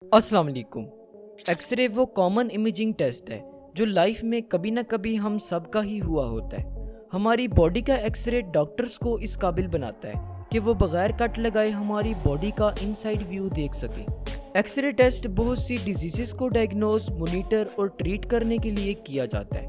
अस्सलाम वालेकुम। एक्सरे वो कॉमन इमेजिंग टेस्ट है जो लाइफ में कभी ना कभी हम सबका ही हुआ होता है। हमारी बॉडी का एक्सरे डॉक्टर्स को इस काबिल बनाता है कि वो बगैर कट लगाए हमारी बॉडी का इनसाइड व्यू देख सके। एक्सरे टेस्ट बहुत सी डिजीज़ को डायग्नोज, मॉनिटर और ट्रीट करने के लिए किया जाता है।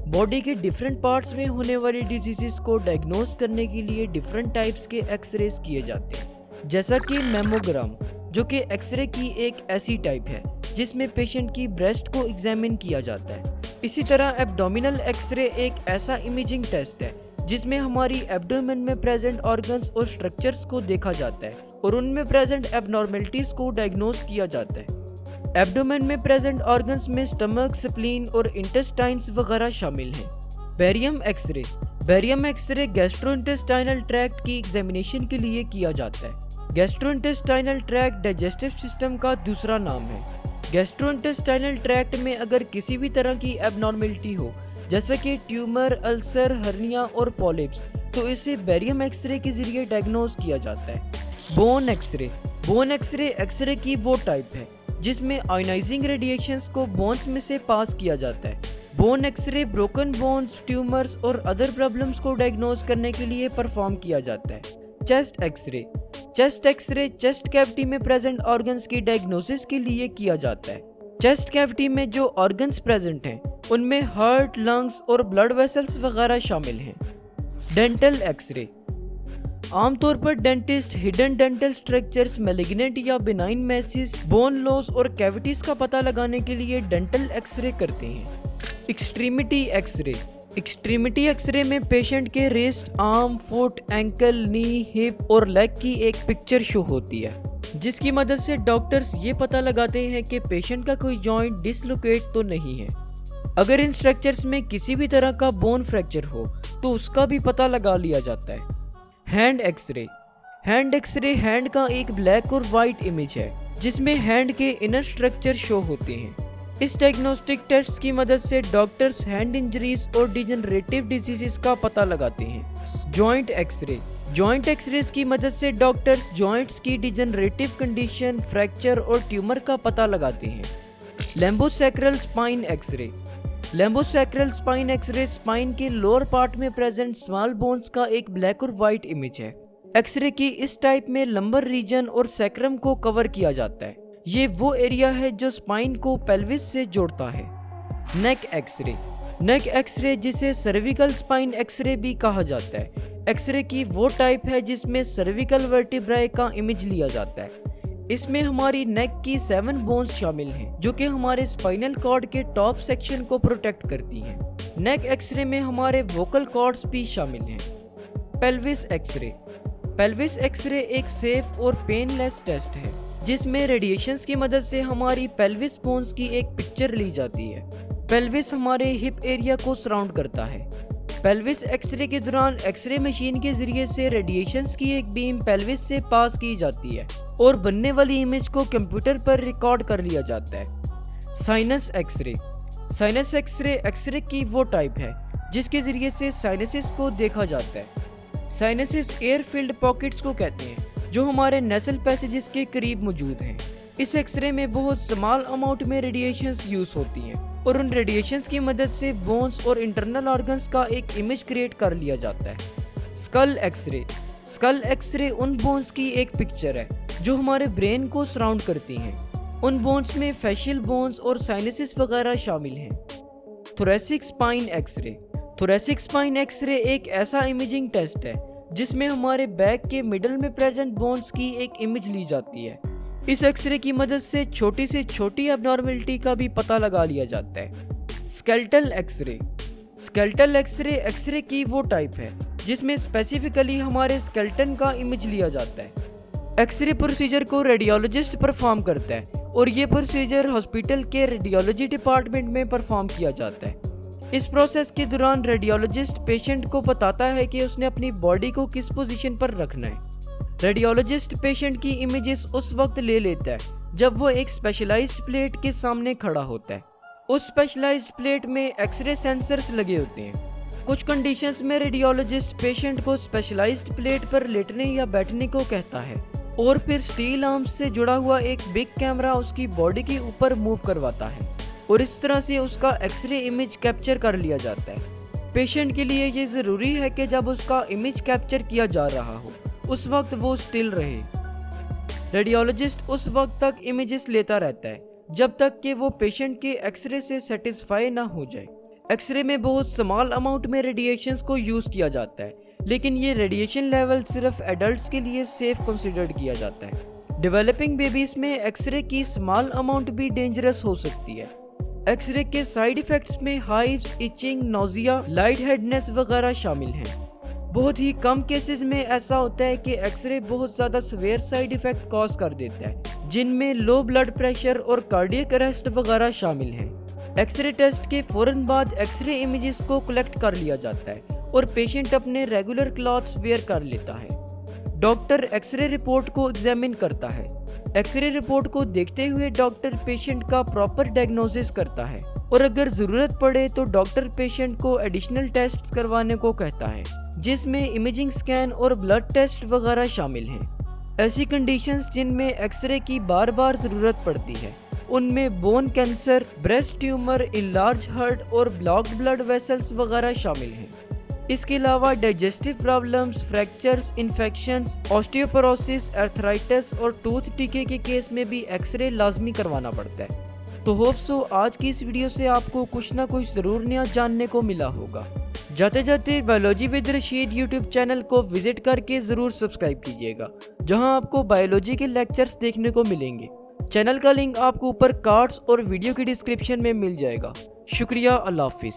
बॉडी के डिफरेंट पार्ट्स में होने वाली डिजीज़ को डायग्नोज करने के लिए डिफरेंट टाइप्स के एक्सरेज किए जाते हैं, जैसा कि मैमोग्राम, जो कि एक्सरे की एक ऐसी टाइप है जिसमें पेशेंट की ब्रेस्ट को एग्जामिन किया जाता है। इसी तरह एब्डोमिनल एक्सरे एक ऐसा इमेजिंग टेस्ट है जिसमें हमारी एब्डोमेन में प्रेजेंट ऑर्गन्स और स्ट्रक्चर्स को देखा जाता है और उनमें प्रेजेंट एबनॉर्मेलिटीज को डायग्नोज किया जाता है। एब्डोमेन में प्रेजेंट ऑर्गन्स में स्टमक, स्प्लीन और इंटेस्टाइन्स वगैरह शामिल हैं। बैरियम एक्सरे गैस्ट्रोइंटेस्टाइनल ट्रैक्ट की एग्जामिनेशन के लिए किया जाता है। गैस्ट्रोइंटेस्टाइनल ट्रैक्ट डाइजेस्टिव सिस्टम का दूसरा नाम है। गैस्ट्रोइंटेस्टाइनल ट्रैक्ट में अगर किसी भी तरह की एबनॉर्मेलिटी हो, जैसे कि ट्यूमर, अल्सर, हर्निया और पॉलिप्स, तो इसे बैरियम एक्सरे के जरिए डायग्नोज किया जाता है। बोन एक्सरे एक्सरे की वो टाइप है जिसमें आयोनाइजिंग रेडिएशंस को बोन्स में से पास किया जाता है। Bone x-ray broken bones, tumours और अदर प्रॉब्लम्स को डायग्नोज करने के लिए परफॉर्म किया जाता है। चेस्ट एक्सरे चेस्ट कैविटी में प्रेजेंट ऑर्गन्स की डायग्नोसिस के लिए किया जाता है। चेस्ट कैविटी में जो ऑर्गन्स प्रेजेंट हैं उनमें हार्ट, लंग्स और ब्लड वेसल्स वगैरह शामिल हैं। डेंटल एक्सरे आमतौर पर dentist hidden dental structures, malignant या बिनाइन मैसेज, बोन लॉस और कैविटीज का पता लगाने के लिए डेंटल एक्सरे करते हैं। एक्सट्रीमिटी एक्सरे में पेशेंट के रिस्ट, आर्म, फुट, एंकल, नी, हिप और लेग की एक पिक्चर शो होती है, जिसकी मदद से डॉक्टर्स ये पता लगाते हैं कि पेशेंट का कोई जॉइंट डिसलोकेट तो नहीं है। अगर इन स्ट्रक्चर्स में किसी भी तरह का बोन फ्रैक्चर हो तो उसका भी पता लगा लिया जाता है। हैंड एक्सरे हैंड का एक ब्लैक और वाइट इमेज है जिसमें हैंड के इनर स्ट्रक्चर शो होते हैं। इस डायग्नोस्टिक टेस्ट की मदद से डॉक्टर्स हैंड इंजरीज और डिजेनरेटिव डिजीजेस का पता लगाते हैं। जॉइंट एक्सरे की मदद से डॉक्टर्स जॉइंट्स की डिजेनरेटिव कंडीशन, फ्रैक्चर और ट्यूमर का पता लगाते हैं। लैम्बोसैक्रल स्पाइन एक्सरे स्पाइन के लोअर पार्ट में प्रेजेंट स्मॉल बोन्स का एक ब्लैक और वाइट इमेज है। एक्सरे की इस टाइप में लंबर रीजन और सैक्रम को कवर किया जाता है। ये वो एरिया है जो स्पाइन को पेल्विस से जोड़ता है। नेक एक्सरे जिसे सर्विकल स्पाइन एक्सरे भी कहा जाता है, एक्सरे की वो टाइप है जिसमें सर्विकल वर्टिब्राe का इमेज लिया जाता है। इसमें हमारी नेक की 7 बोन्स शामिल हैं जो कि हमारे स्पाइनल कॉर्ड के टॉप सेक्शन को प्रोटेक्ट करती हैं। नेक एक्सरे में हमारे वोकल कॉर्ड्स भी शामिल हैं। पेल्विस एक्सरे एक सेफ और पेनलेस टेस्ट है जिसमें रेडिएशंस की मदद से हमारी पेल्विस बोन्स की एक पिक्चर ली जाती है। पेल्विस हमारे हिप एरिया को सराउंड करता है। पेल्विस एक्सरे के दौरान एक्सरे मशीन के जरिए से रेडिएशंस की एक बीम पेल्विस से पास की जाती है और बनने वाली इमेज को कंप्यूटर पर रिकॉर्ड कर लिया जाता है। साइनस एक्सरे एक्सरे की वो टाइप है जिसके जरिए से साइनसिस को देखा जाता है। साइनसिस एयर फील्ड पॉकेट्स को कहते हैं जो हमारे नेसल पैसेजेस के करीब मौजूद हैं। इस एक्सरे में बहुत स्मॉल अमाउंट में रेडिएशंस यूज होती हैं और उन रेडिएशंस की मदद से बोन्स और इंटरनल ऑर्गन्स का एक इमेज क्रिएट कर लिया जाता है। स्कल एक्सरे उन बोन्स की एक पिक्चर है जो हमारे ब्रेन को सराउंड करती हैं। उन बोन्स में फेशियल बोन्स और साइनसिस वगैरह शामिल हैं। थोरेसिक स्पाइन एक्सरे एक ऐसा इमेजिंग टेस्ट है जिसमें हमारे बैक के मिडल में प्रेजेंट बोन्स की एक इमेज ली जाती है। इस एक्सरे की मदद से छोटी से छोटी एबनॉर्मेलिटी का भी पता लगा लिया जाता है। स्केलेटल एक्सरे एक्सरे की वो टाइप है जिसमें स्पेसिफिकली हमारे स्केलेटन का इमेज लिया जाता है। एक्सरे प्रोसीजर को रेडियोलॉजिस्ट परफॉर्म करता है और ये प्रोसीजर हॉस्पिटल के रेडियोलॉजी डिपार्टमेंट में परफॉर्म किया जाता है। इस प्रोसेस के दौरान रेडियोलॉजिस्ट पेशेंट को बताता है कि उसने अपनी बॉडी को किस पोजीशन पर रखना है। रेडियोलॉजिस्ट पेशेंट की इमेजेस उस वक्त ले लेता है जब वो एक स्पेशलाइज्ड प्लेट के सामने खड़ा होता है। उस स्पेशलाइज्ड प्लेट में एक्सरे सेंसर्स लगे होते हैं। कुछ कंडीशंस में रेडियोलॉजिस्ट पेशेंट को स्पेशलाइज्ड प्लेट पर लेटने या बैठने को कहता है। और फिर स्टील आर्म्स से जुड़ा हुआ एक बिग कैमरा उसकी बॉडी के ऊपर मूव करवाता है और इस तरह से उसका एक्सरे इमेज कैप्चर कर लिया जाता है। पेशेंट के लिए ये ज़रूरी है कि जब उसका इमेज कैप्चर किया जा रहा हो उस वक्त वो स्टिल रहे। रेडियोलॉजिस्ट उस वक्त तक इमेजेस लेता रहता है जब तक कि वो पेशेंट के एक्सरे से सेटिस्फाई ना हो जाए। एक्सरे में बहुत स्मॉल अमाउंट में रेडिएशंस को यूज़ किया जाता है, लेकिन ये रेडिएशन लेवल सिर्फ एडल्ट्स के लिए सेफ कंसिडर्ड किया जाता है। डेवलपिंग बेबीज में एक्सरे की स्मॉल अमाउंट भी डेंजरस हो सकती है। एक्सरे के साइड इफेक्ट्स में हाइव्स, इचिंग, नोजिया, लाइट हेडनेस वगैरह शामिल हैं। बहुत ही कम केसेस में ऐसा होता है कि एक्सरे बहुत ज़्यादा सीवियर साइड इफेक्ट कॉज कर देता है, जिनमें लो ब्लड प्रेशर और कार्डियक अरेस्ट वगैरह शामिल हैं। एक्सरे टेस्ट के फौरन बाद एक्सरे इमेजेस को कलेक्ट कर लिया जाता है और पेशेंट अपने रेगुलर क्लॉथ्स वेयर कर लेता है। डॉक्टर एक्सरे रिपोर्ट को एग्जामिन करता है। एक्सरे रिपोर्ट को देखते हुए डॉक्टर पेशेंट का प्रॉपर डायग्नोसिस करता है और अगर ज़रूरत पड़े तो डॉक्टर पेशेंट को एडिशनल टेस्ट करवाने को कहता है, जिसमें इमेजिंग स्कैन और ब्लड टेस्ट वगैरह शामिल हैं। ऐसी कंडीशंस जिनमें एक्सरे की बार बार ज़रूरत पड़ती है उनमें bone cancer, breast tumour, enlarge heart और ब्लॉक्ड ब्लड वेसल्स वगैरह शामिल हैं। इसके अलावा digestive problems, fractures, infections, osteoporosis, arthritis और टूथ डिके के केस में भी एक्सरे लाजमी करवाना पड़ता है। तो होप सो आज की इस वीडियो से आपको कुछ ना कुछ ज़रूर नया जानने को मिला होगा। जाते जाते biology with Rashid YouTube channel को विजिट करके ज़रूर सब्सक्राइब कीजिएगा, जहां आपको बायोलॉजी के लेक्चर्स देखने को मिलेंगे। चैनल का लिंक आपको ऊपर कार्ड्स और वीडियो की डिस्क्रिप्शन में मिल जाएगा। शुक्रिया, अल्लाह हाफिज़।